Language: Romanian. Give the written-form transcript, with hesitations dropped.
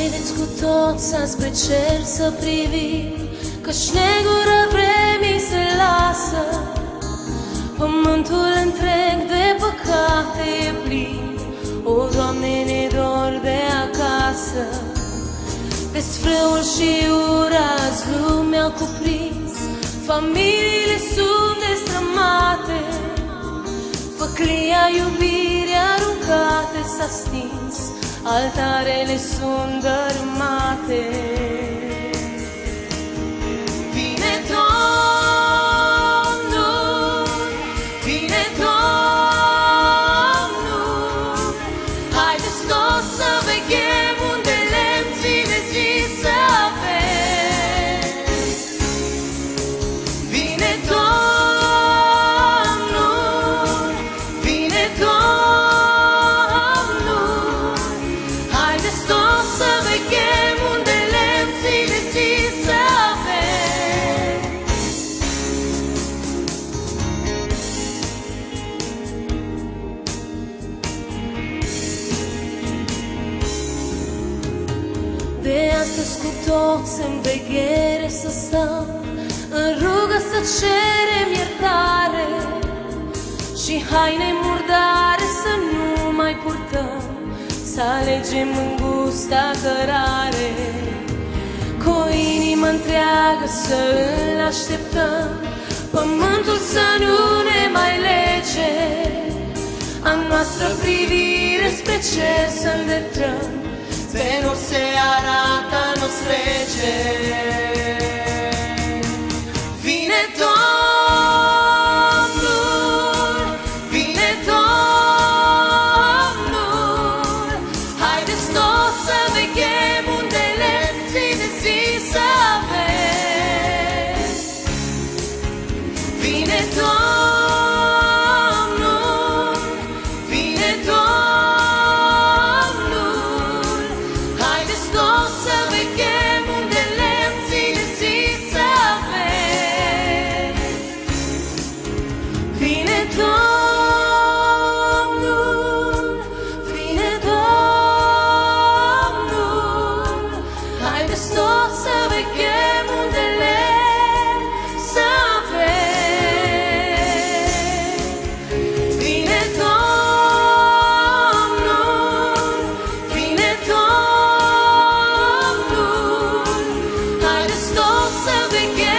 Haideți cu toți spre cer să privim, că-și negură vremii se lasă. Pământul întreg de păcate e plin, o, Doamne, ne dor de acasă. Desfrâul și ura azi lumea-au cuprins, familiile sunt destrămate, făclia iubirii aruncate s-a stins, altarele sunt dărâmate. Vine Domnul, vine Domnul, haideți toți să veghem unde lemn zi de zi să avem. Vine Domnul, vine Domnul, haideți toți să veghem unde lemn zi de zi să avem. De astăzi cu toți în veghere să stăm, în rugă să cerem iertare și haine murdare să nu mai purtăm, să alegem îngusta cărare. Cu o inimă întreagă să îl așteptăm, pământul să nu ne mai lege, a noastră privire spre cer să îndreptăm, spre nu se arată nu-s rege. Vine Domnul, vine Domnul, haideți toți să veghem unde lemn zi de zi să avem. Vine Domnul, vine Domnul, haideți toți să veghem unde lemn zi de zi să avem. Vine Domnul, vine Domnul, haideți toți să veghem unde lemn să avem. Vine Domnul, vine Domnul, haideți toți să veghem